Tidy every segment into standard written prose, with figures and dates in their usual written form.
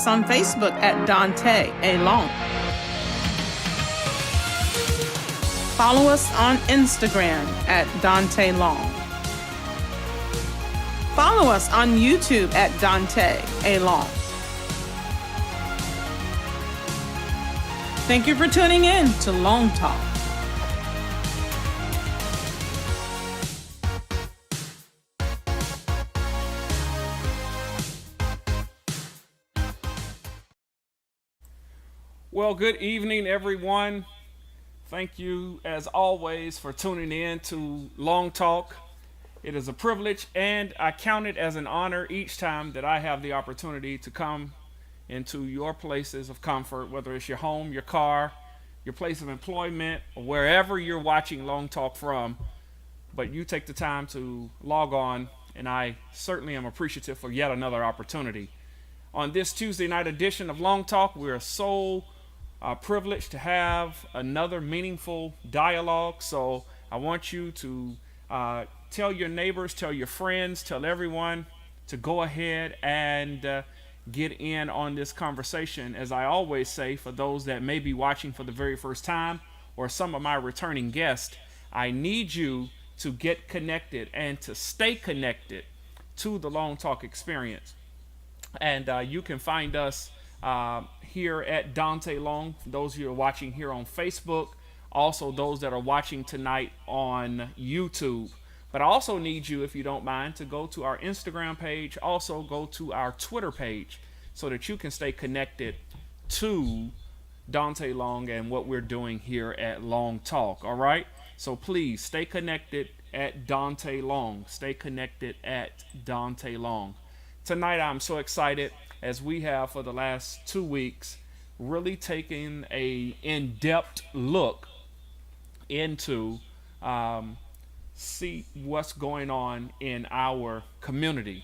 us on Facebook at Dante A. Long. Follow us on Instagram at Dante Long. Follow us on YouTube at Dante A. Long. Thank you for tuning in to Long Talk. Well, good evening, everyone. Thank you, as always, for tuning in to Long Talk. It is a privilege, and I count it as an honor each time that I have the opportunity to come into your places of comfort, whether it's your home, your car, your place of employment, or wherever you're watching Long Talk from. But you take the time to log on, and I certainly am appreciative for yet another opportunity. On this Tuesday night edition of Long Talk, we're so privileged to have another meaningful dialogue. So I want you to tell your neighbors, tell your friends, tell everyone to go ahead and get in on this conversation. As I always say, for those that may be watching for the very first time or some of my returning guests, I need you to get connected and to stay connected to the Long Talk experience. And you can find us here at Dante Long, for those of you who are watching here on Facebook, also those that are watching tonight on YouTube. But I also need you, if you don't mind, to go to our Instagram page, also go to our Twitter page, so that you can stay connected to Dante Long and what we're doing here at Long Talk. All right? So please stay connected at Dante Long. Stay connected at Dante Long. Tonight I'm so excited, as we have for the last 2 weeks, really taking a in-depth look into see what's going on in our community.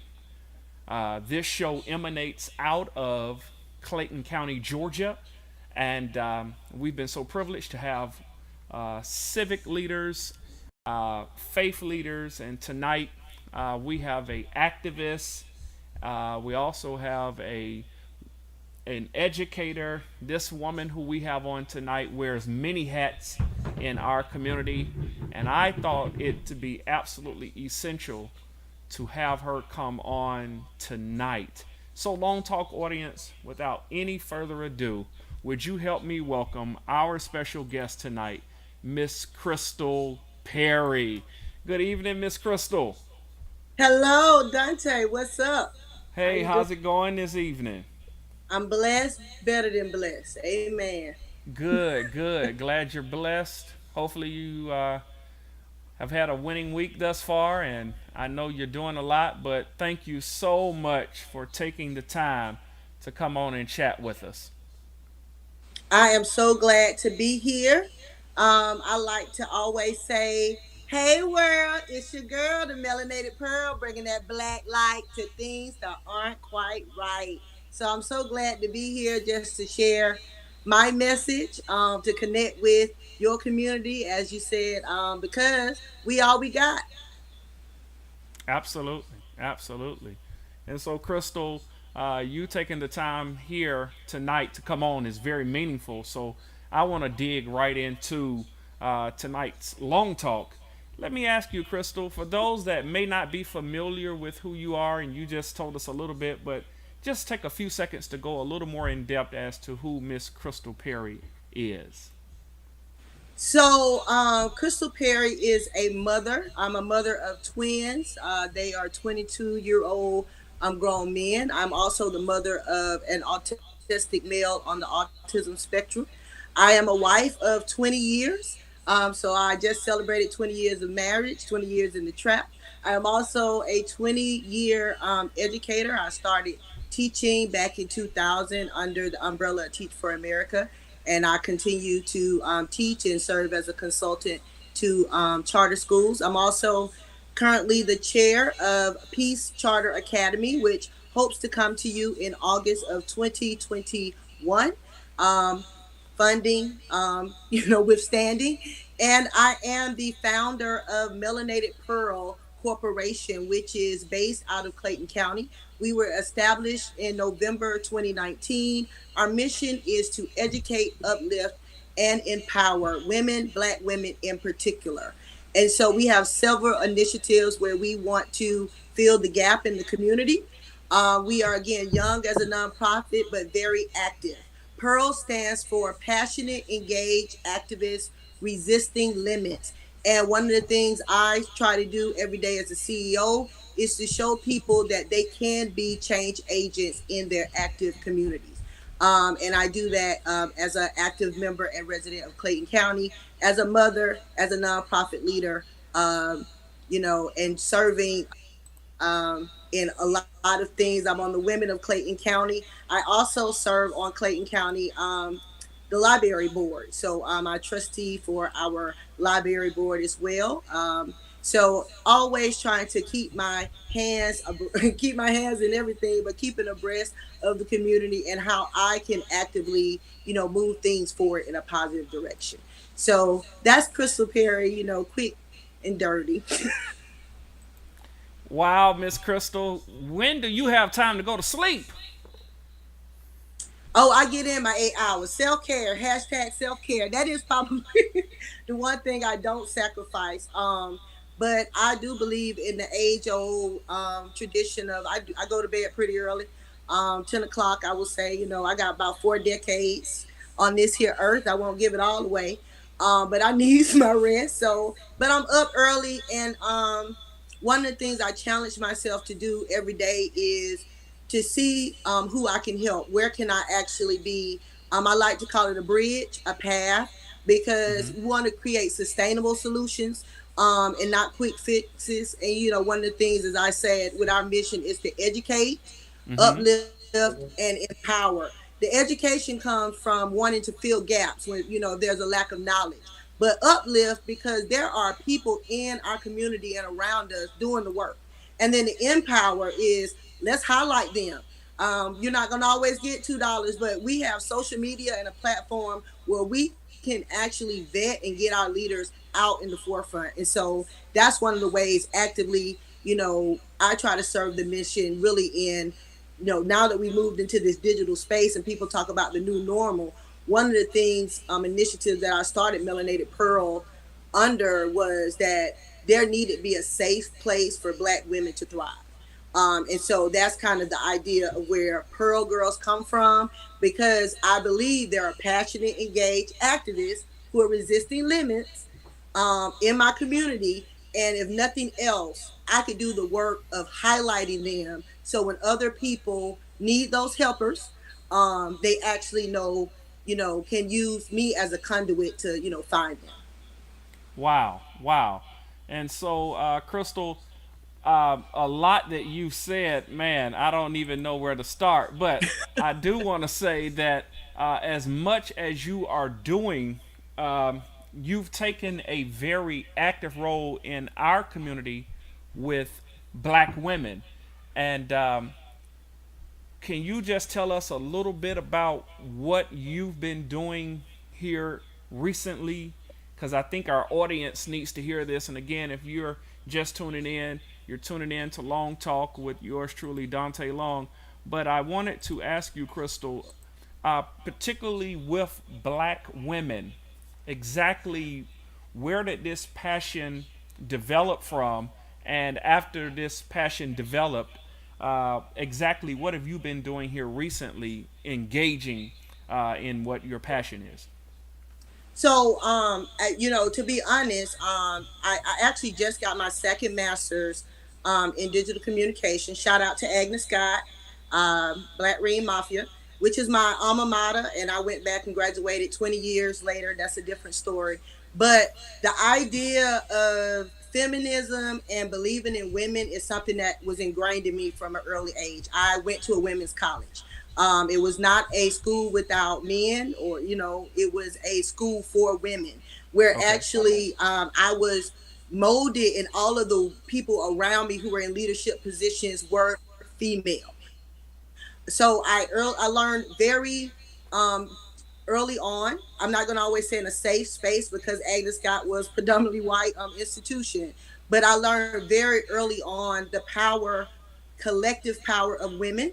This show emanates out of Clayton County, Georgia, and we've been so privileged to have civic leaders, faith leaders, and tonight we have a activist. We also have an educator. This woman who we have on tonight wears many hats in our community, and I thought it to be absolutely essential to have her come on tonight. So, Long Talk audience, without any further ado, would you help me welcome our special guest tonight, Miss Crystal Perry. Good evening, Miss Crystal. Hello, Dante. What's up? How Hey, you how's doing? it going this evening? I'm blessed, better than blessed. Amen. Good, good. Glad you're blessed. Hopefully you have had a winning week thus far, and I know you're doing a lot, but thank you so much for taking the time to come on and chat with us. I am so glad to be here. I like to always say, "Hey world, it's your girl, the melanated pearl, bringing that black light to things that aren't quite right." So I'm so glad to be here just to share my message, to connect with your community, as you said, because we all we got. Absolutely, absolutely. And so, Crystal, you taking the time here tonight to come on is very meaningful. So, I want to dig right into tonight's long talk. Let me ask you, Crystal, for those that may not be familiar with who you are, and you just told us a little bit, but just take a few seconds to go a little more in depth as to who Miss Crystal Perry is. So, Crystal Perry is a mother. I'm a mother of twins. They are 22-year-old grown men. I'm also the mother of an autistic male on the autism spectrum. I am a wife of 20 years. So, I just celebrated 20 years of marriage, 20 years in the trap. I am also a 20-year educator. I started teaching back in 2000 under the umbrella of Teach for America, and I continue to teach and serve as a consultant to charter schools. I'm also currently the chair of Peace Charter Academy, which hopes to come to you in August of 2021. Um, Funding, withstanding. And I am the founder of Melanated Pearl, corporation, which is based out of Clayton County. We were established in November 2019. Our mission is to educate, uplift, and empower women, Black women in particular. And so we have several initiatives where we want to fill the gap in the community. We are, again, young as a nonprofit, but very active. PEARL stands for Passionate, Engaged, Activists, Resisting Limits. And one of the things I try to do every day as a CEO is to show people that they can be change agents in their active communities. And I do that as an active member and resident of Clayton County, as a mother, as a nonprofit leader, and serving in a lot of things. I'm on the Women of Clayton County. I also serve on Clayton County, the library board. So I'm a trustee for our library board as well. So always trying to keep my hands keep my hands in everything, but keeping abreast of the community and how I can actively, move things forward in a positive direction. So that's Crystal Perry, quick and dirty. Wow, Miss Crystal, when do you have time to go to sleep? Oh, I get in my 8 hours. Self care, hashtag self care. That is probably the one thing I don't sacrifice. But I do believe in the age old tradition of I go to bed pretty early. 10 o'clock, I will say, I got about 4 decades on this here earth. I won't give it all away. But I need my rest. So, but I'm up early, and one of the things I challenge myself to do every day is to see who I can help. Where can I actually be? I like to call it a bridge, a path, because we want to create sustainable solutions and not quick fixes. And one of the things, as I said, with our mission is to educate, Mm-hmm. uplift, and empower. The education comes from wanting to fill gaps when there's a lack of knowledge, but uplift because there are people in our community and around us doing the work. And then the empower is, let's highlight them. You're not going to always get $2, but we have social media and a platform where we can actually vet and get our leaders out in the forefront. And so that's one of the ways actively, I try to serve the mission really in, now that we moved into this digital space and people talk about the new normal. One of the things, initiatives that I started Melanated Pearl under was that there needed to be a safe place for Black women to thrive. And so that's kind of the idea of where Pearl Girls come from, because I believe there are passionate, engaged activists who are resisting limits in my community. And if nothing else, I could do the work of highlighting them. So when other people need those helpers, they actually know, can use me as a conduit to, find them. Wow, wow. And so, Crystal, a lot that you said, man, I don't even know where to start. But I do want to say that as much as you are doing, you've taken a very active role in our community with Black women. And can you just tell us a little bit about what you've been doing here recently? Because I think our audience needs to hear this. And again, if you're just tuning in, you're tuning in to Long Talk with yours truly, Dante Long. But I wanted to ask you, Crystal, particularly with Black women, exactly where did this passion develop from? And after this passion developed, exactly what have you been doing here recently, engaging in what your passion is? So, to be honest, I actually just got my second master's in digital communication. Shout out to Agnes Scott, Black Ring Mafia, which is my alma mater. And I went back and graduated 20 years later. That's a different story. But the idea of feminism and believing in women is something that was ingrained in me from an early age. I went to a women's college. It was not a school without men, or it was a school for women, where Okay. actually I was molded, and all of the people around me who were in leadership positions were female. So I learned very early on. I'm not going to always say in a safe space, because Agnes Scott was predominantly white institution, but I learned very early on the power, collective power of women.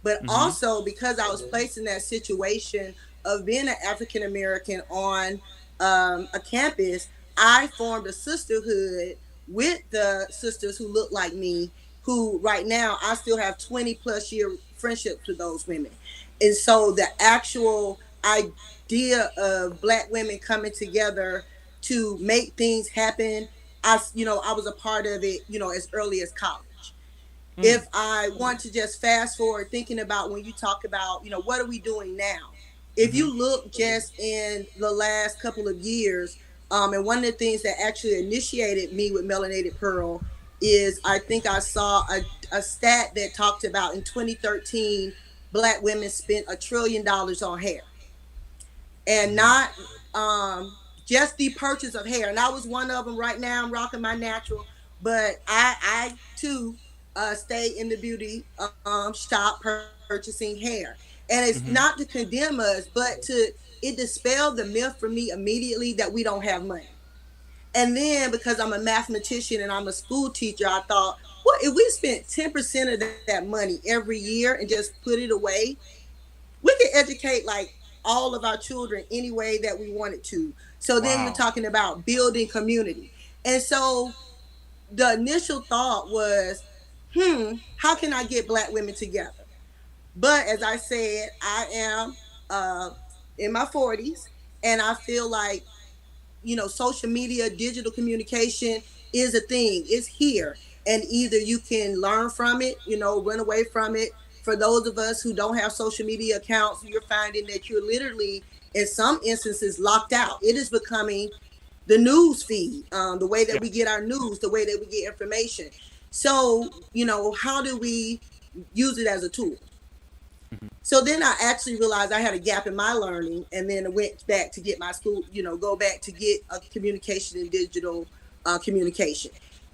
But Mm-hmm. also because I was placed in that situation of being an African American on a campus, I formed a sisterhood with the sisters who look like me, who right now I still have 20 plus year friendships with those women. And so the actual idea of Black women coming together to make things happen, I was a part of it, as early as college. Mm. If I want to just fast forward thinking about when you talk about, what are we doing now? If Mm-hmm. you look just in the last couple of years, and one of the things that actually initiated me with Melanated Pearl is I think I saw a stat that talked about in 2013, Black women spent $1 trillion on hair, and Mm-hmm. not just the purchase of hair. And I was one of them. Right now I'm rocking my natural, but I too stay in the beauty shop purchasing hair. And it's Mm-hmm. not to condemn us, but to it dispelled the myth for me immediately that we don't have money. And then because I'm a mathematician and I'm a school teacher, I thought, well, if we spent 10% of that money every year and just put it away, we could educate like all of our children any way that we wanted to. So then you're Wow. talking about building community. And so the initial thought was, how can I get Black women together? But as I said, I am uh, in my 40s, and I feel like, social media, digital communication is a thing. It's here. And either you can learn from it, run away from it. For those of us who don't have social media accounts, you're finding that you're literally, in some instances, locked out. It is becoming the news feed, the way that Yeah. we get our news, the way that we get information. So, how do we use it as a tool? Mm-hmm. So then I actually realized I had a gap in my learning, and then I went back to get my school, go back to get a communication and digital communication.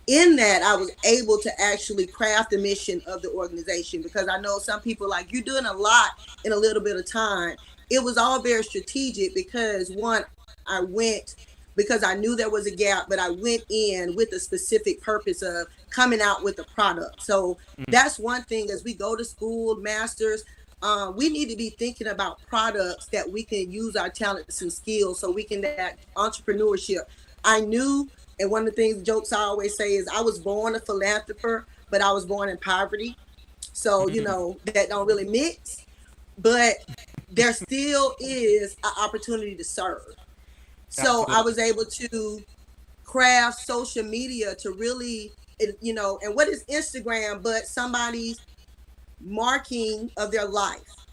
In that, I was able to actually craft the mission of the organization, because I know some people like, you're doing a lot in a little bit of time. It was all very strategic because one, I went because I knew there was a gap, but I went in with a specific purpose of coming out with a product. So Mm. that's one thing. As we go to school, masters, we need to be thinking about products that we can use our talents and skills so we can that entrepreneurship. I knew, and one of the things, jokes I always say is I was born a philanthropist, but I was born in poverty. So, that don't really mix, but there still is an opportunity to serve. So I Absolutely. was able to craft social media to really, and what is Instagram but somebody's marking of their life.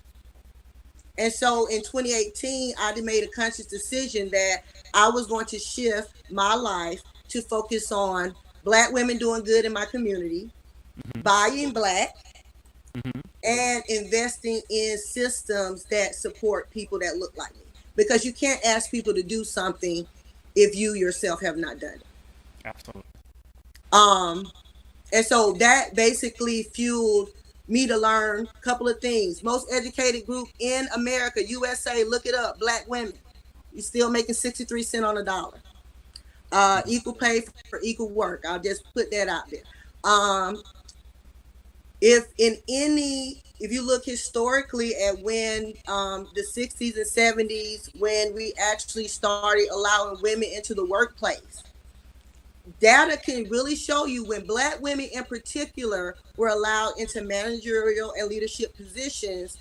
And so in 2018, I made a conscious decision that I was going to shift my life to focus on Black women doing good in my community, Mm-hmm. buying Black, Mm-hmm. and investing in systems that support people that look like me. Because you can't ask people to do something if you yourself have not done it. Absolutely. Um, And so that basically fueled me to learn a couple of things. Most educated group in America, USA, look it up, Black women. You're still making 63 cents on a dollar. Equal pay for equal work. I'll just put that out there. Um, if you look historically at when the 60s and 70s, when we actually started allowing women into the workplace, data can really show you when Black women in particular were allowed into managerial and leadership positions,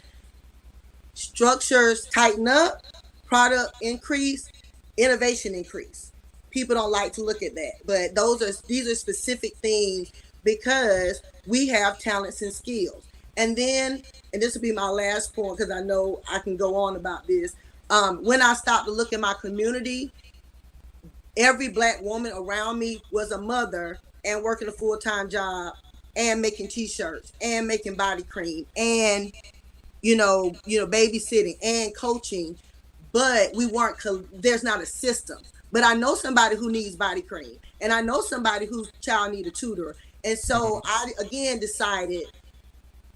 structures tighten up, product increase, innovation increase. People don't like to look at that, but these are specific things because we have talents and skills. And then, and this will be my last point because I know I can go on about this. When I stopped to look at my community, every Black woman around me was a mother and working a full-time job and making t-shirts and making body cream and babysitting and coaching, but we weren't there's not a system. But I know somebody who needs body cream, and I know somebody whose child need a tutor. And so Mm-hmm. I again decided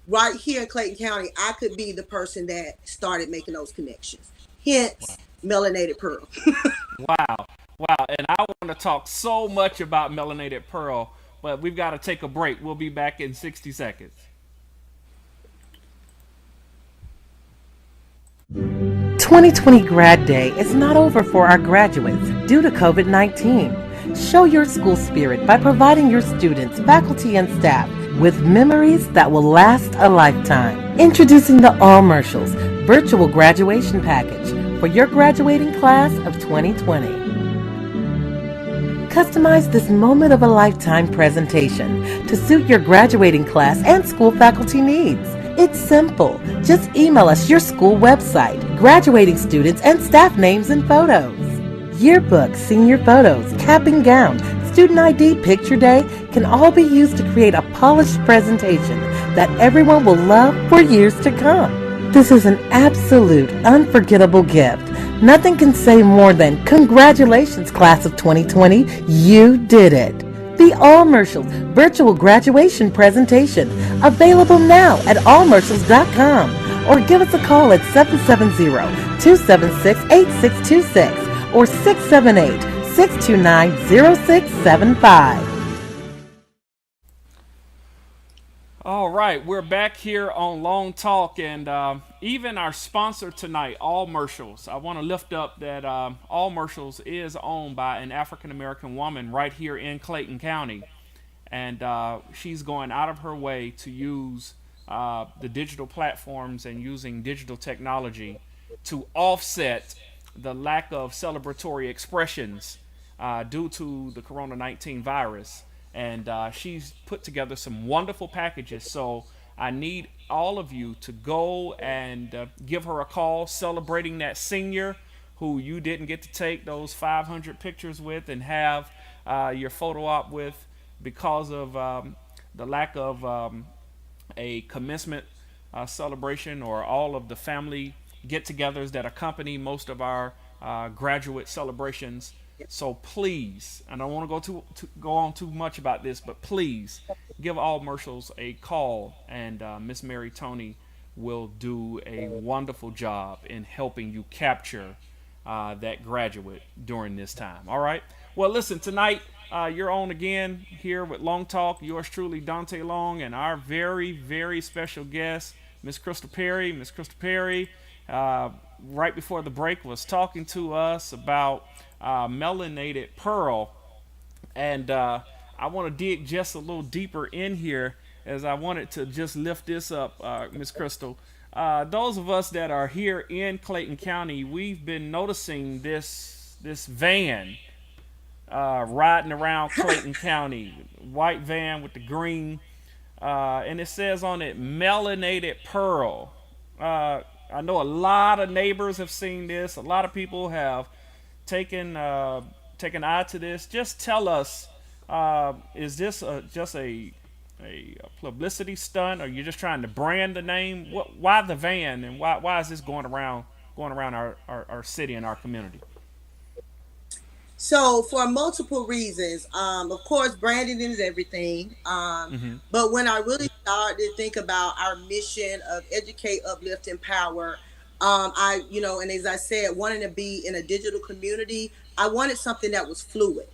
right here in Clayton County I could be the person that started making those connections, hence Melanated Pearl. Wow. Wow, and I want to talk so much about melanated pearl, but we've got to take a break. We'll be back in 60 seconds. 2020 Grad Day is not over for our graduates due to COVID 19. Show your school spirit by providing your students, faculty, and staff with memories that will last a lifetime. Introducing the Allmercials Virtual Graduation Package for your graduating class of 2020. Customize this moment of a lifetime presentation to suit your graduating class and school faculty needs. It's simple. Just email us your school website, graduating students, and staff names and photos. Yearbooks, senior photos, cap and gown, student ID, picture day can all be used to create a polished presentation that everyone will love for years to come. This is an absolute unforgettable gift. Nothing can say more than congratulations, class of 2020, you did it. The Allmercials Virtual Graduation Presentation, available now at allmercials.com, or give us a call at 770-276-8626 or 678-629-0675. All right, we're back here on Long Talk, and even our sponsor tonight, Allmercials. I want to lift up that Allmercials is owned by an African American woman right here in Clayton County, and she's going out of her way to use the digital platforms and using digital technology to offset the lack of celebratory expressions due to the Corona 19 virus. And she's put together some wonderful packages. So I need all of you to go and give her a call, celebrating that senior who you didn't get to take those 500 pictures with and have your photo op with because of the lack of a commencement celebration, or all of the family get-togethers that accompany most of our graduate celebrations. So please, I don't want to go on too much about this, but please give Allmercials a call, and Miss Mary Tony will do a wonderful job in helping you capture that graduate during this time. All right. Well, listen, tonight you're on again here with Long Talk. Yours truly, Dante Long, and our very, very special guest, Miss Crystal Perry. Miss Crystal Perry, right before the break, was talking to us about melanated pearl, and I want to dig just a little deeper in here, as I wanted to just lift this up, Miss Crystal. Those of us that are here in Clayton County, we've been noticing this van riding around Clayton County, white van with the green, and it says on it melanated pearl. I know a lot of neighbors have seen this. A lot of people have taken eye to this. Just tell us, is this just a publicity stunt, or you're just trying to brand the name? Why the van, and why is this going around our city and our community? So for multiple reasons, of course, branding is everything. But when I really started to think about our mission of educate, uplift, empower, and as I said, wanting to be in a digital community, I wanted something that was fluid.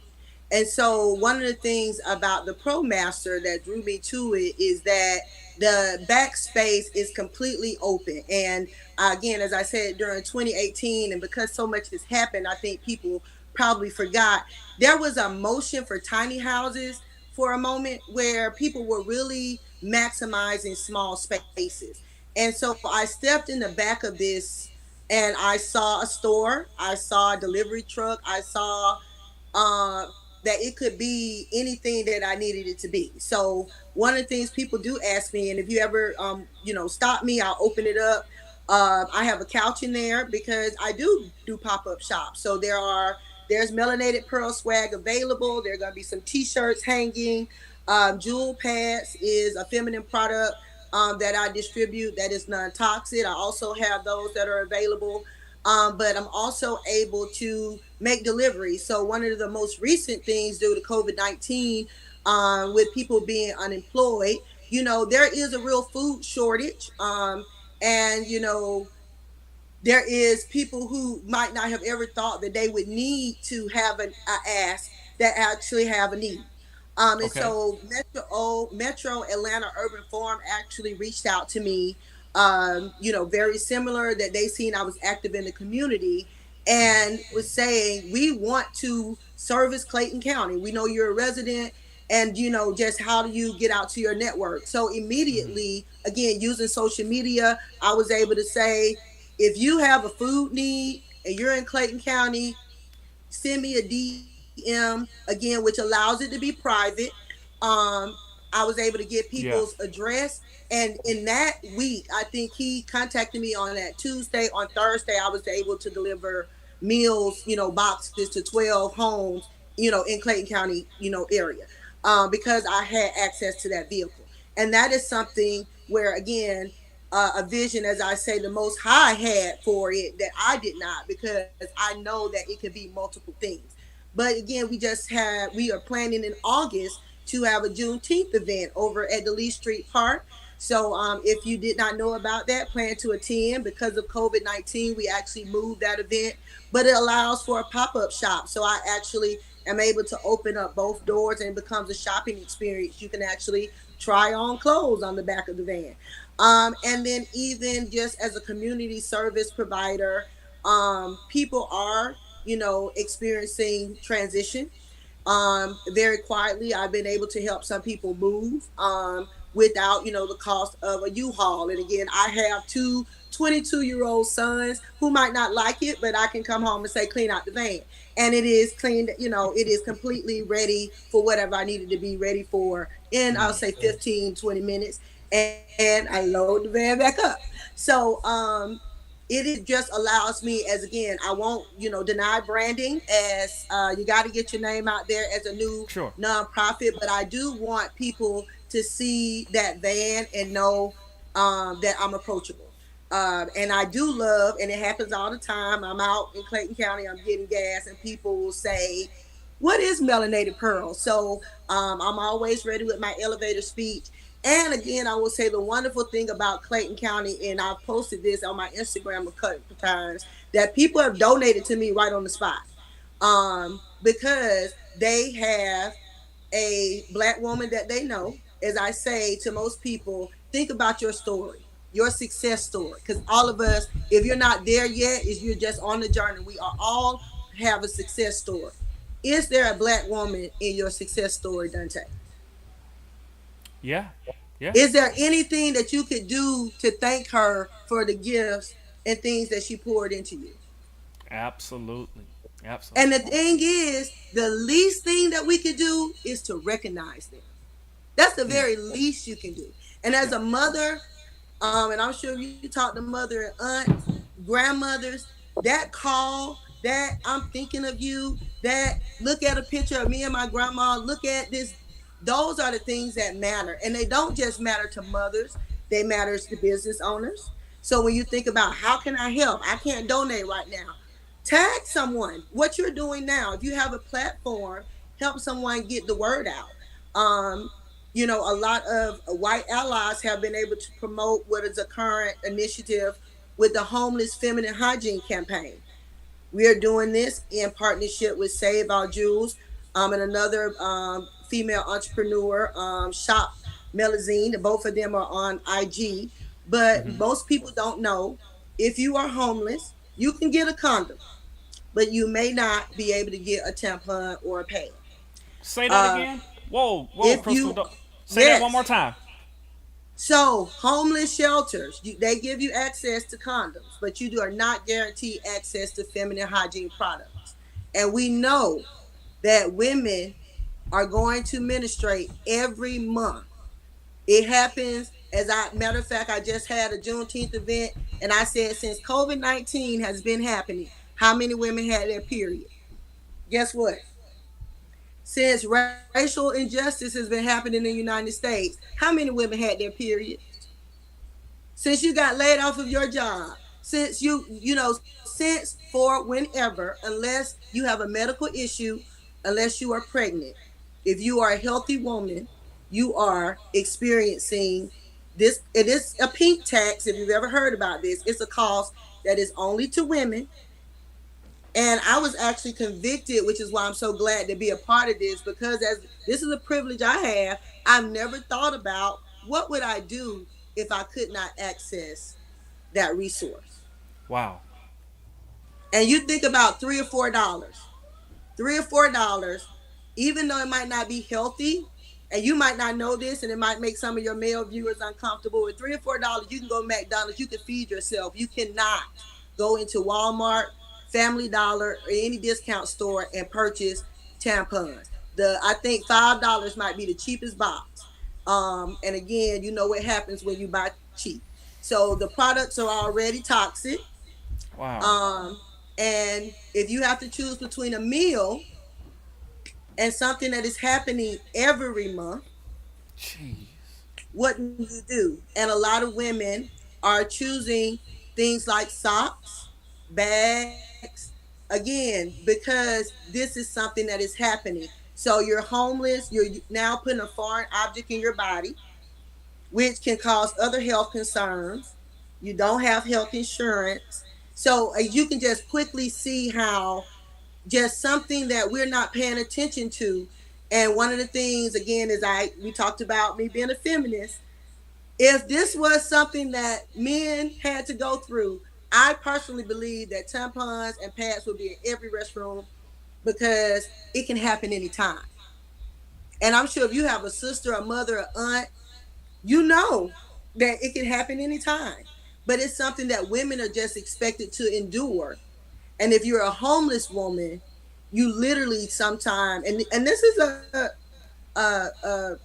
And so one of the things about the ProMaster that drew me to it is that the backspace is completely open. And again, as I said, during 2018, and because so much has happened, I think people probably forgot, there was a motion for tiny houses for a moment where people were really maximizing small spaces. And so I stepped in the back of this, and I saw a store, I saw a delivery truck, I saw uh, that it could be anything that I needed it to be. So one of the things people do ask me, and if you ever, stop me, I'll open it up. I have a couch in there because I do pop-up shops. So there's melanated pearl swag available. There are going to be some t-shirts hanging. Jewel Pads is a feminine product that I distribute that is non-toxic. I also have those that are available. But I'm also able to make deliveries. So one of the most recent things due to COVID-19, with people being unemployed, there is a real food shortage. And There is people who might not have ever thought that they would need to have a ask that actually have a need. And Okay. so Metro Atlanta Urban Forum actually reached out to me, very similar that they seen I was active in the community and was saying, we want to service Clayton County. We know you're a resident and, just how do you get out to your network? So immediately, again, using social media, I was able to say, if you have a food need and you're in Clayton County, send me a DM again, which allows it to be private. Um, I was able to get people's Yeah. address, and in that week, I think he contacted me on that Tuesday. On Thursday, I was able to deliver meals, boxes to 12 homes, in Clayton County, area, because I had access to that vehicle, and that is something where again. A vision, as I say, the Most High had for it that I did not, because I know that it could be multiple things. But again, we are planning in August to have a Juneteenth event over at the Lee Street Park. So if you did not know about that, plan to attend. Because of COVID-19, we actually moved that event, but it allows for a pop-up shop. So I actually am able to open up both doors and it becomes a shopping experience. You can actually try on clothes on the back of the van. And then even just as a community service provider, people are, experiencing transition. Very quietly, I've been able to help some people move without, the cost of a U-Haul. And again, I have two 22-year-old sons who might not like it, but I can come home and say, clean out the van. And it is cleaned, it is completely ready for whatever I needed to be ready for in, I'll say 15, 20 minutes. And I load the van back up. So, it just allows me, as again, I won't deny branding, as you got to get your name out there as a new Sure. nonprofit, but I do want people to see that van and know that I'm approachable. And I do love, and it happens all the time, I'm out in Clayton County, I'm getting gas, and people will say, what is melanated pearl? So I'm always ready with my elevator speech. And again, I will say the wonderful thing about Clayton County, and I've posted this on my Instagram a couple of times, that people have donated to me right on the spot, because they have a Black woman that they know. As I say to most people, think about your story, your success story, because all of us, if you're not there yet, is you're just on the journey. We are all have a success story. Is there a Black woman in your success story, Dante? Yeah. Yeah. Is there anything that you could do to thank her for the gifts and things that she poured into you? Absolutely. And the Absolutely. thing is, the least thing that we could do is to recognize them. That's the Yeah. very least you can do. And as Yeah. a mother, and I'm sure you talk to mother and aunts, grandmothers, that call, that I'm thinking of you, that look at a picture of me and my grandma, look at this, those are the things that matter. And they don't just matter to mothers, they matters to business owners. So when you think about how can I help? I can't donate right now. Tag someone. What you're doing now. If you have a platform, help someone get the word out. Um, a lot of white allies have been able to promote what is a current initiative with the homeless feminine hygiene campaign. We are doing this in partnership with Save Our Jewels, and another female entrepreneur, Shop Melazine. Both of them are on IG. But most people don't know, if you are homeless, you can get a condom, but you may not be able to get a tampon or a pad. Say that Uh, again. Whoa, whoa, if Crystal. you, Say that one more yes. time. So, homeless shelters, they give you access to condoms, but you are not guaranteed access to feminine hygiene products. And we know that women are going to menstruate every month. It happens, as I matter of fact, I just had a Juneteenth event, and I said, since COVID-19 has been happening, how many women had their period? Guess what? Since racial injustice has been happening in the United States, how many women had their period? Since you got laid off of your job, since since for whenever, unless you have a medical issue, unless you are pregnant, if you are a healthy woman, you are experiencing this. It is a pink tax. If you've ever heard about this, it's a cost that is only to women. And I was actually convicted, which is why I'm so glad to be a part of this, because as this is a privilege I have, I've never thought about what would I do if I could not access that resource. Wow. And you think about $3 or $4, $3 or $4, even though it might not be healthy, and you might not know this, and it might make some of your male viewers uncomfortable. With $3 or $4, you can go to McDonald's, you can feed yourself. You cannot go into Walmart, Family Dollar, or any discount store and purchase tampons. I think $5 might be the cheapest box. And again, you know what happens when you buy cheap. So the products are already toxic. Wow. Um, and if you have to choose between a meal and something that is happening every month, Jeez. what do you do? And a lot of women are choosing things like socks, bags, again, because this is something that is happening. So you're homeless, you're now putting a foreign object in your body, which can cause other health concerns. You don't have health insurance. So you can just quickly see how just something that we're not paying attention to. And one of the things, again, is we talked about me being a feminist. If this was something that men had to go through, I personally believe that tampons and pads would be in every restroom, because it can happen anytime. And I'm sure if you have a sister, a mother, an aunt, you know that it can happen anytime. But it's something that women are just expected to endure. And if you're a homeless woman, you literally sometimes, and this is a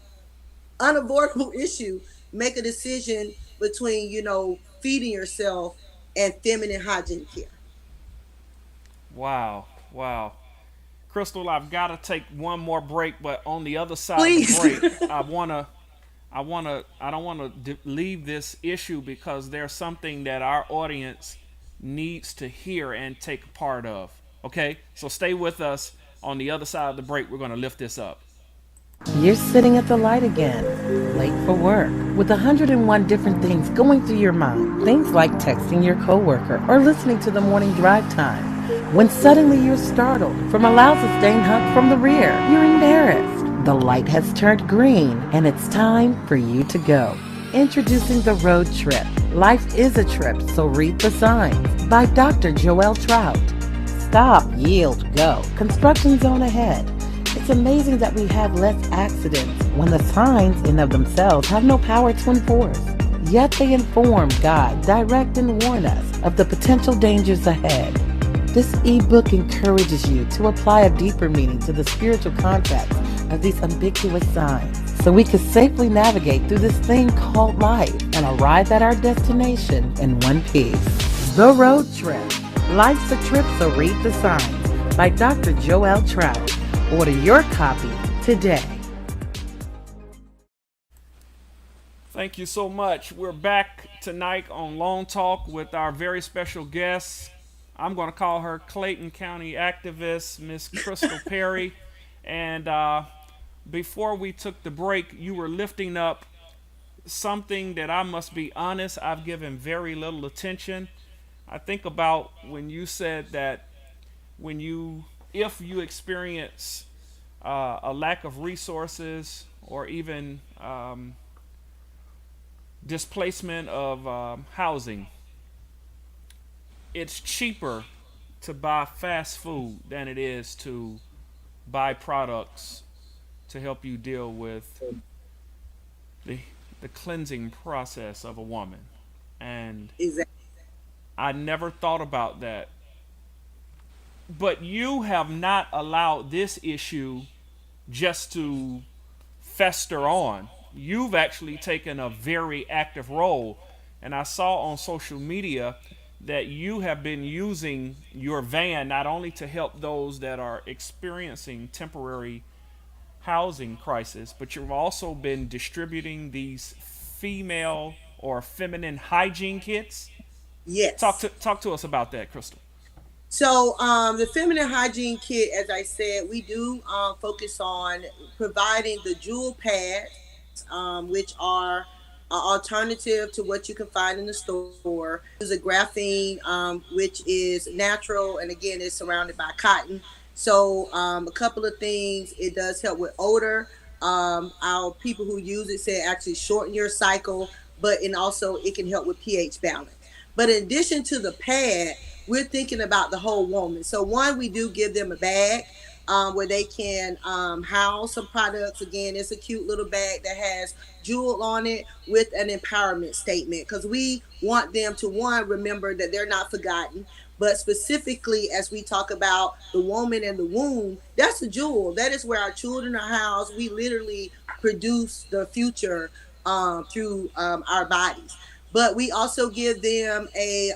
unavoidable issue, make a decision between, feeding yourself and feminine hygiene care. Wow. Wow. Crystal, I've got to take one more break, but on the other side of the Please. break, I don't want to leave this issue, because there's something that our audience needs to hear and take a part of. Okay? So stay with us. On the other side of the break, we're going to lift this up. You're sitting at the light again, late for work, with 101 different things going through your mind. Things like texting your coworker or listening to the morning drive time. When suddenly you're startled from a loud sustained hug from the rear, you're embarrassed. The light has turned green, and it's time for you to go. Introducing the road trip. Life is a trip, so read the signs. By Dr. Joelle Trout. Stop, yield, go. Construction zone ahead. It's amazing that we have less accidents when the signs in of themselves have no power to enforce. Yet they inform, guide, direct, and warn us of the potential dangers ahead. This ebook encourages you to apply a deeper meaning to the spiritual context of these ambiguous signs, so we can safely navigate through this thing called life and arrive at our destination in one piece. The Road Trip. Life's a trip, so read the signs. By Dr. Joelle Trout. Order your copy today. Thank you so much. We're back tonight on Long Talk with our very special guest. I'm going to call her Clayton County activist, Miss Crystal Perry. And before we took the break, you were lifting up something that, I must be honest, I've given very little attention. I think about when you said that if you experience a lack of resources, or even displacement of housing, it's cheaper to buy fast food than it is to buy products to help you deal with the cleansing process of a woman. And Exactly. I never thought about that. But you have not allowed this issue just to fester on. You've actually taken a very active role. And I saw on social media that you have been using your van not only to help those that are experiencing temporary housing crisis, but you've also been distributing these female or feminine hygiene kits. Yes. Talk to us about that, Crystal. So the feminine hygiene kit, as I said, we do focus on providing the jewel pads, which are alternative to what you can find in the store. Use a graphene, which is natural, and again, it's surrounded by cotton. So a couple of things. It does help with odor. Our people who use it say it actually shorten your cycle, and also it can help with pH balance. But in addition to the pad, we're thinking about the whole woman. So one, we do give them a bag where they can house some products. Again, it's a cute little bag that has jewel on it with an empowerment statement, because we want them to, one, remember that they're not forgotten. But specifically, as we talk about the woman and the womb, that's a jewel. That is where our children are housed. We literally produce the future through our bodies. But we also give them a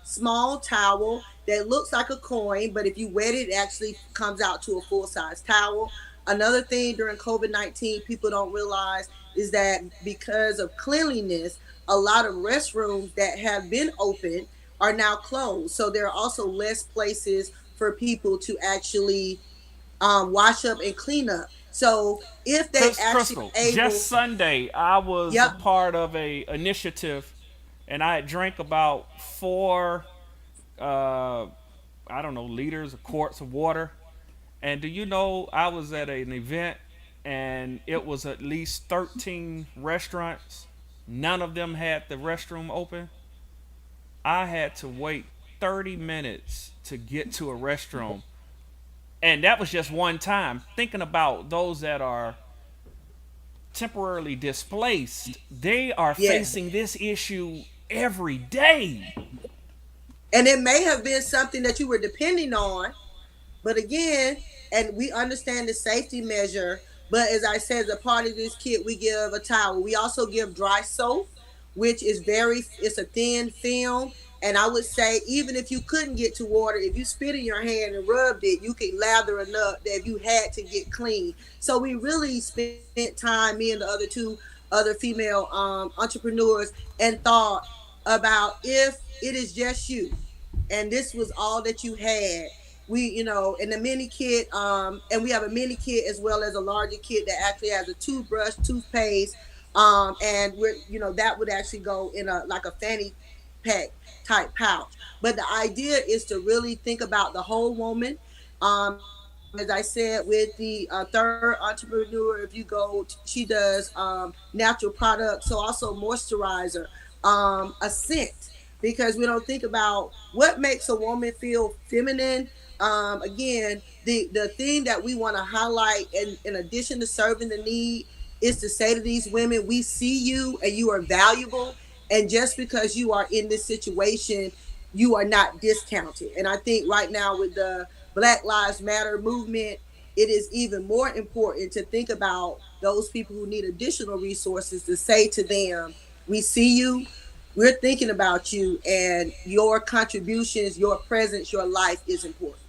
small towel that looks like a coin, but if you wet it, it actually comes out to a full-size towel. Another thing during COVID-19 people don't realize is that because of cleanliness, a lot of restrooms that have been open are now closed. So there are also less places for people to actually wash up and clean up. So if they actually Crystal, able, just Sunday, I was a yep, part of a initiative, and I had drank about four, I don't know, liters or quarts of water. And do you know, I was at an event, and it was at least 13 restaurants. None of them had the restroom open. I had to wait 30 minutes to get to a restroom. And that was just one time. Thinking about those that are temporarily displaced, they are yes. facing this issue every day. And it may have been something that you were depending on, but again, and we understand the safety measure, but as I said, as a part of this kit, we give a towel. We also give dry soap, which is it's a thin film. And I would say, even if you couldn't get to water, if you spit in your hand and rubbed it, you can lather enough that if you had to get clean. So we really spent time, me and the other female entrepreneurs, and thought about, if it is just you and this was all that you had, we, in the mini kit, and we have a mini kit as well as a larger kit that actually has a toothbrush, toothpaste, and that would actually go in like a fanny pack type pouch. But the idea is to really think about the whole woman. As I said, with the third entrepreneur, if you go, she does natural products, so also moisturizer, a scent, because we don't think about what makes a woman feel feminine. Again, the thing that we want to highlight, in addition to serving the need, is to say to these women, we see you and you are valuable. And just because you are in this situation, you are not discounted. And I think right now with the Black Lives Matter movement, it is even more important to think about those people who need additional resources, to say to them, we see you, we're thinking about you, and your contributions, your presence, your life is important.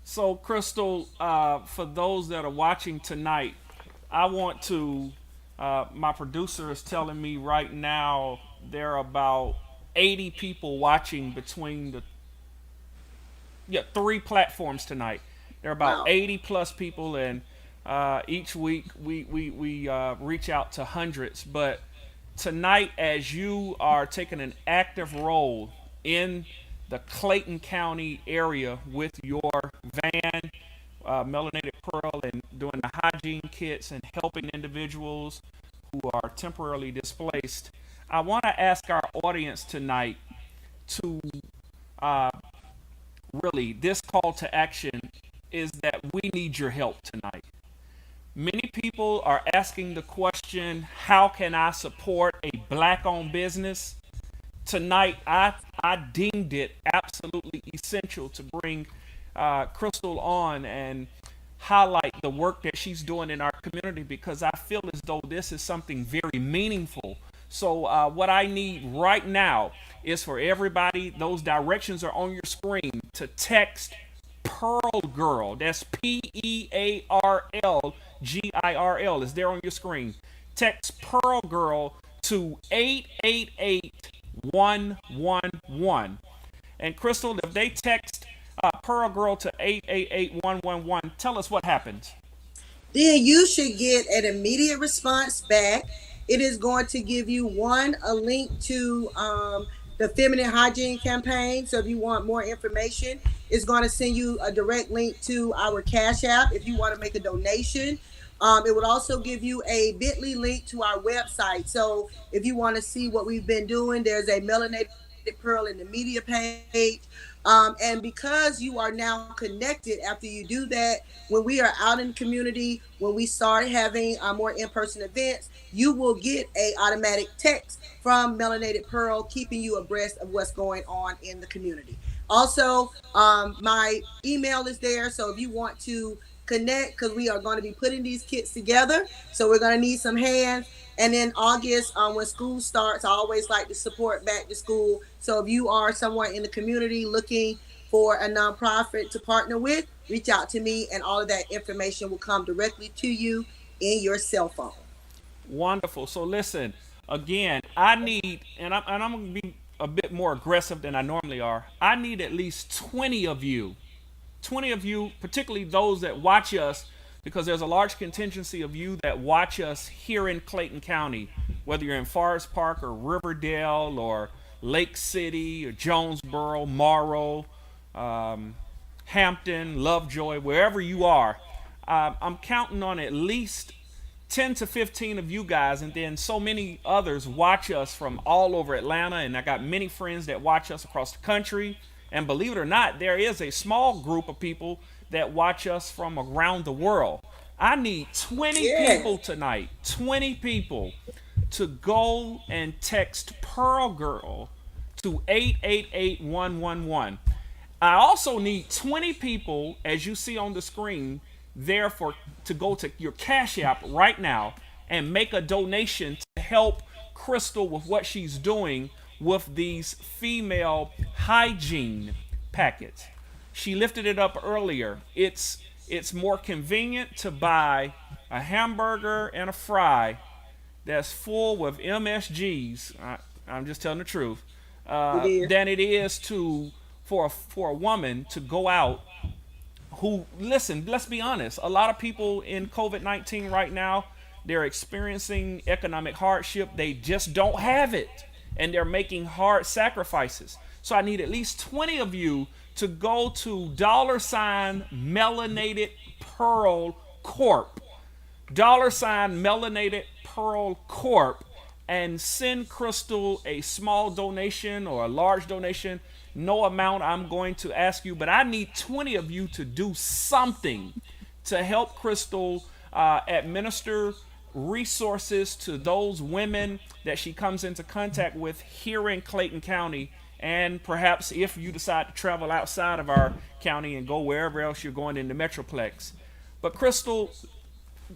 So, Crystal, for those that are watching tonight, I want to. My producer is telling me right now there are about 80 people watching between the three platforms tonight. There are about Wow. 80 plus people, and each week we reach out to hundreds. But tonight, as you are taking an active role in the Clayton County area with your van, Melanated Pearl, and doing the hygiene kits and helping individuals who are temporarily displaced, I want to ask our audience tonight to really, this call to action is that we need your help tonight. Many people are asking the question, how can I support a black-owned business? Tonight, I deemed it absolutely essential to bring Crystal on and highlight the work that she's doing in our community, because I feel as though this is something very meaningful. So what I need right now is for everybody, those directions are on your screen, to text Pearl Girl. That's PEARLGIRL. Is there on your screen. Text Pearl Girl to 888-111. And Crystal, if they text Pearl Girl to 888-111, tell us what happens. then you should get an immediate response back. It is going to give you a link to the feminine hygiene campaign. So if you want more information, it's going to send you a direct link to our Cash App if you want to make a donation. It would also give you a bit.ly link to our website. So if you want to see what we've been doing, there's a melanated pearl in the media page. And because you are now connected after you do that, when we are out in the community, when we start having more in-person events, you will get a automatic text from Melanated Pearl keeping you abreast of what's going on in the community. Also, my email is there, so if you want to connect, because we are going to be putting these kits together, so we're going to need some hands. And in August, when school starts, I always like to support back to school. So if you are someone in the community looking for a nonprofit to partner with, reach out to me, and all of that information will come directly to you in your cell phone. Wonderful. So listen, again, I need, and I'm going to be a bit more aggressive than I normally are. I need at least 20 of you, 20 of you, particularly those that watch us, because there's a large contingency of you that watch us here in Clayton County, whether you're in Forest Park or Riverdale or Lake City or Jonesboro, Morrow, Hampton, Lovejoy, wherever you are. I'm counting on at least 10 to 15 of you guys, and then so many others watch us from all over Atlanta, and I got many friends that watch us across the country. And believe it or not, there is a small group of people that watch us from around the world. I need 20 people Yes. tonight, 20 people to go and text Pearl Girl to 888111. I also need 20 people, as you see on the screen, therefore, to go to your Cash App right now and make a donation to help Crystal with what she's doing with these female hygiene packets. She lifted it up earlier. It's more convenient to buy a hamburger and a fry that's full with MSGs. I'm just telling the truth. It is. Than it is to for a woman to go out who, listen, let's be honest, a lot of people in COVID-19 right now, they're experiencing economic hardship. They just don't have it, and they're making hard sacrifices. So I need at least 20 of you to go to $ melanated pearl corp, $melanated pearl corp, and send Crystal a small donation or a large donation. No amount I'm going to ask you, but I need 20 of you to do something to help Crystal administer resources to those women that she comes into contact with here in Clayton County. And perhaps if you decide to travel outside of our county and go wherever else you're going in the Metroplex. But Crystal,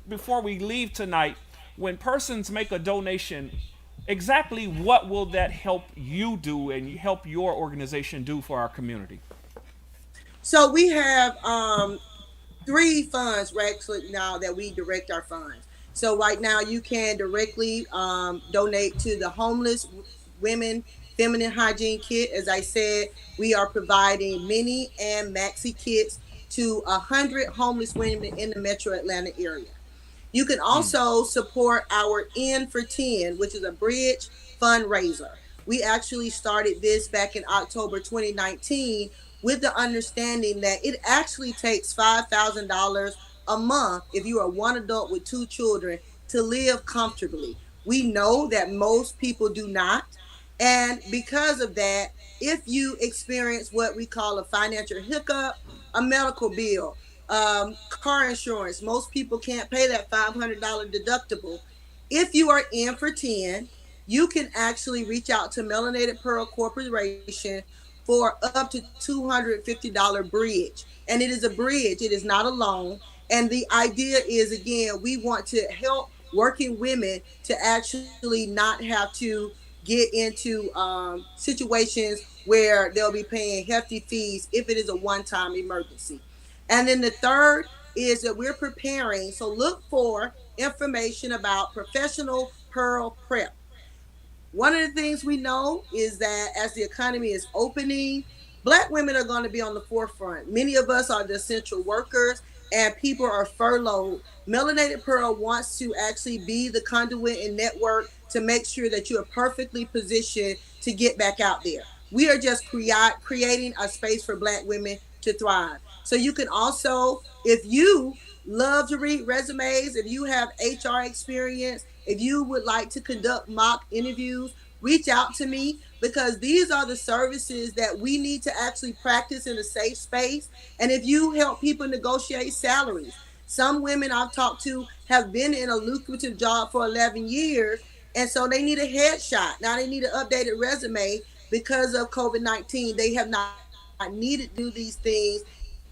before we leave tonight, when persons make a donation, exactly what will that help you do and help your organization do for our community? So we have three funds actually now that we direct our funds. So right now you can directly donate to the homeless women feminine hygiene kit. As I said, we are providing mini and maxi kits to 100 homeless women in the metro Atlanta area. You can also support our N for 10, which is a bridge fundraiser. We actually started this back in October 2019 with the understanding that it actually takes $5,000 a month if you are one adult with two children to live comfortably. We know that most people do not. And because of that, if you experience what we call a financial hiccup, a medical bill, car insurance, most people can't pay that $500 deductible. If you are in for 10, you can actually reach out to Melanated Pearl Corporation for up to $250 bridge. And it is a bridge, it is not a loan. And the idea is, again, we want to help working women to actually not have to get into situations where they'll be paying hefty fees if it is a one-time emergency. And then the third is that we're preparing. So look for information about professional pearl prep. One of the things we know is that as the economy is opening, Black women are going to be on the forefront. Many of us are the essential workers. and people are furloughed, Melanated Pearl wants to actually be the conduit and network to make sure that you are perfectly positioned to get back out there. We are just creating a space for Black women to thrive. So you can also, if you love to read resumes, if you have HR experience, if you would like to conduct mock interviews, reach out to me, because these are the services that we need to actually practice in a safe space. And if you help people negotiate salaries, some women I've talked to have been in a lucrative job for 11 years, and so they need a headshot. Now they need an updated resume because of COVID-19. They have not needed to do these things,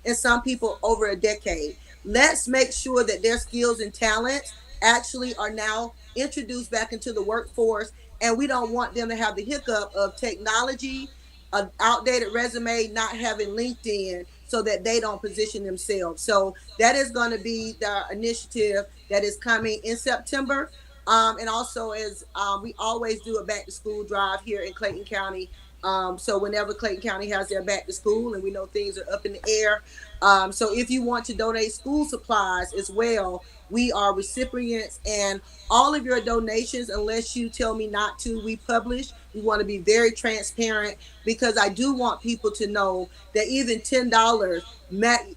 and some people over a decade. Let's make sure that their skills and talents actually are now introduced back into the workforce, and we don't want them to have the hiccup of technology, an outdated resume, not having LinkedIn, so that they don't position themselves. So that is going to be the initiative that is coming in September. And also, as we always do a back to school drive here in Clayton County. So whenever Clayton County has their back to school, and we know things are up in the air. So if you want to donate school supplies as well, we are recipients, and all of your donations, unless you tell me not to, we publish. We want to be very transparent, because I do want people to know that even $10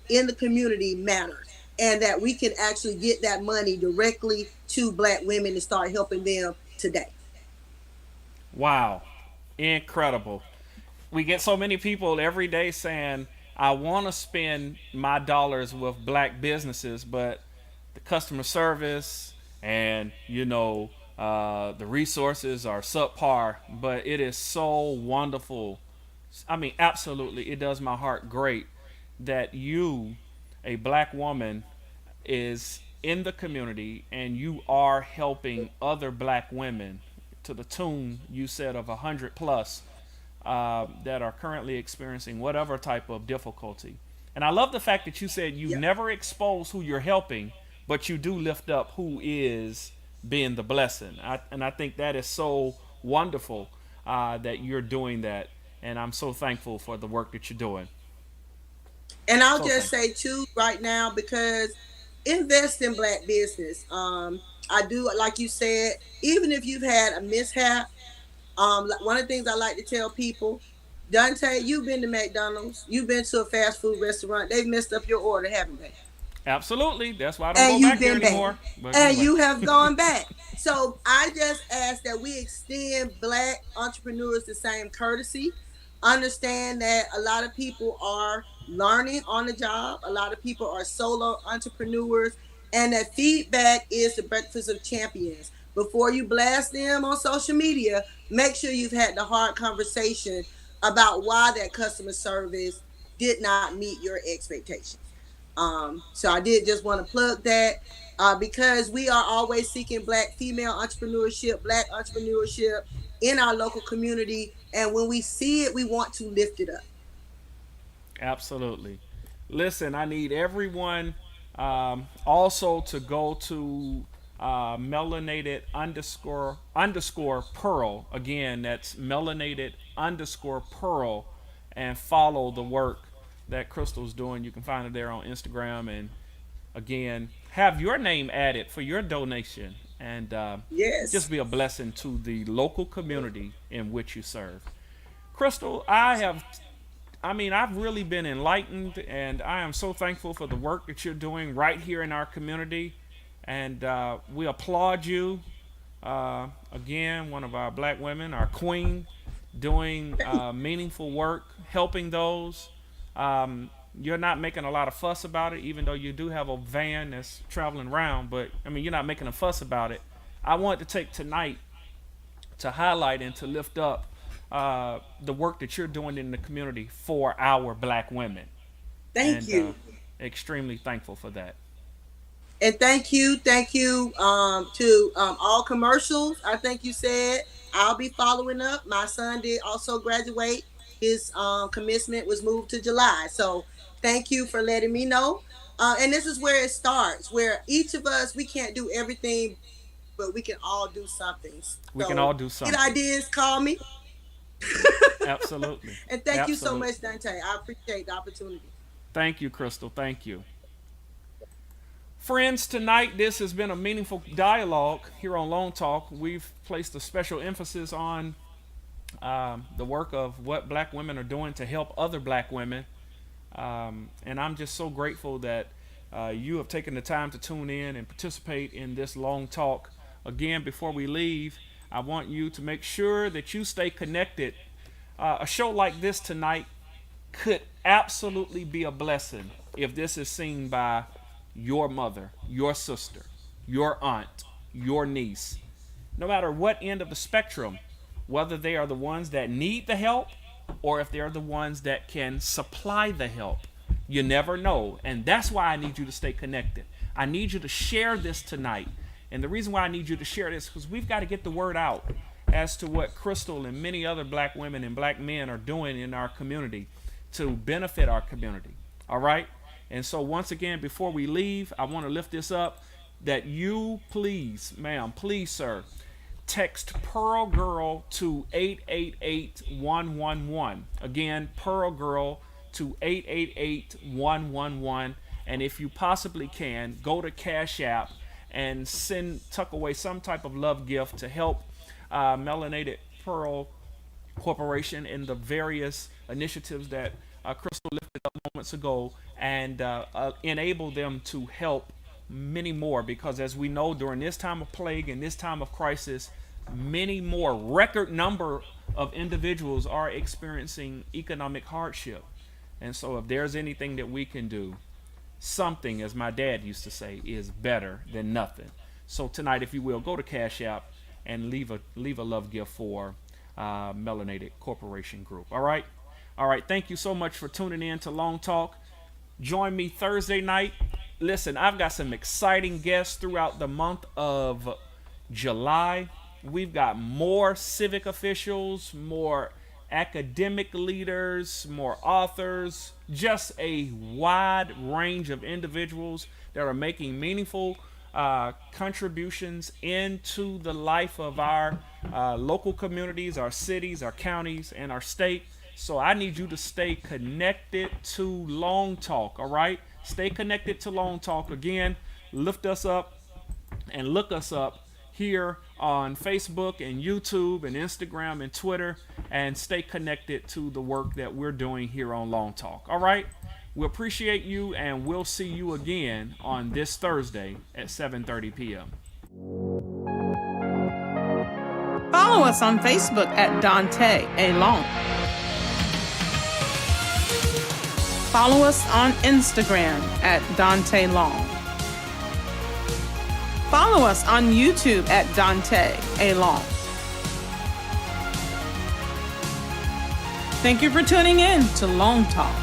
in the community matters, and that we can actually get that money directly to Black women and start helping them today. Wow. Incredible. We get so many people every day saying, I want to spend my dollars with Black businesses, but the customer service and, the resources are subpar. But it is so wonderful. I mean, absolutely, it does my heart great that you, a Black woman, is in the community and you are helping other Black women to the tune, you said, of 100 plus that are currently experiencing whatever type of difficulty. And I love the fact that you said you never expose who you're helping, but you do lift up who is being the blessing. And I think that is so wonderful that you're doing that. And I'm so thankful for the work that you're doing. And I'll So just thankful. say too, right now, because invest in Black business. I do, like you said, even if you've had a mishap. One of the things I like to tell people, Dante, you've been to McDonald's, you've been to a fast food restaurant, they've messed up your order, haven't they? Absolutely. That's why I don't And go you've back there been back, anymore. But and anyway. you have gone back. So I just ask that we extend Black entrepreneurs the same courtesy. Understand that a lot of people are learning on the job, a lot of people are solo entrepreneurs, and that feedback is the breakfast of champions. Before you blast them on social media, make sure you've had the hard conversation about why that customer service did not meet your expectations. So I did just want to plug that, because we are always seeking Black female entrepreneurship, Black entrepreneurship in our local community. And when we see it, we want to lift it up. Absolutely. Listen, I need everyone also to go to melanated underscore pearl. Again, that's melanated underscore pearl, and follow the work that Crystal's doing. You can find it there on Instagram. And again, have your name added for your donation, and Yes. just be a blessing to the local community in which you serve. Crystal, I've really been enlightened, and I am so thankful for the work that you're doing right here in our community. And we applaud you. Again, one of our Black women, our queen, doing meaningful work, helping those. You're not making a lot of fuss about it, even though you do have a van that's traveling around. But you're not making a fuss about it. I want to take tonight to highlight and to lift up the work that you're doing in the community for our Black women, Thank and you. extremely thankful for that. And thank you to all commercials. I think you said I'll be following up. My son did also graduate. His commencement was moved to July. So thank you for letting me know. And this is where it starts, where each of us, we can't do everything, but we can all do something. So We can get all do ideas, something. call me. Absolutely. And thank you so Absolutely. much, Dante. I appreciate the opportunity. Thank you, Crystal. Thank you. Friends, tonight this has been a meaningful dialogue here on Long Talk. We've placed a special emphasis on the work of what black women are doing to help other black women. And I'm just so grateful that you have taken the time to tune in and participate in this Long Talk. Again, before we leave, I want you to make sure that you stay connected. A show like this tonight could absolutely be a blessing if this is seen by your mother, your sister, your aunt, your niece, no matter what end of the spectrum, whether they are the ones that need the help or if they're the ones that can supply the help. You never know. And that's why I need you to stay connected. I need you to share this tonight. And the reason why I need you to share this is because we've got to get the word out as to what Crystal and many other black women and black men are doing in our community to benefit our community. All right? And so once again, before we leave, I want to lift this up that you please, ma'am, please, sir, text Pearl Girl to 888-111. Again, Pearl Girl to 888-111. And if you possibly can, go to Cash App and tuck away some type of love gift to help Melanated Pearl Corporation in the various initiatives that Crystal lifted up moments ago, and enable them to help many more, because as we know, during this time of plague and this time of crisis, many more record number of individuals are experiencing economic hardship. And so if there's anything that we can do, something, as my dad used to say, is better than nothing. So tonight, if you will, go to Cash App and leave a love gift for Melanated Corporation Group. All right. Thank you so much for tuning in to Long Talk. Join me Thursday night. Listen, I've got some exciting guests throughout the month of July. We've got more civic officials, more academic leaders, more authors, just a wide range of individuals that are making meaningful contributions into the life of our local communities, our cities, our counties, and our state. So I need you to stay connected to Long Talk, all right? Stay connected to Long Talk. Again, lift us up and look us up here on Facebook and YouTube and Instagram and Twitter, and stay connected to the work that we're doing here on Long Talk, all right? We appreciate you, and we'll see you again on this Thursday at 7:30 p.m. Follow us on Facebook at Dante A. Long. Follow us on Instagram at Dante Long. Follow us on YouTube at Dante A. Long. Thank you for tuning in to Long Talk.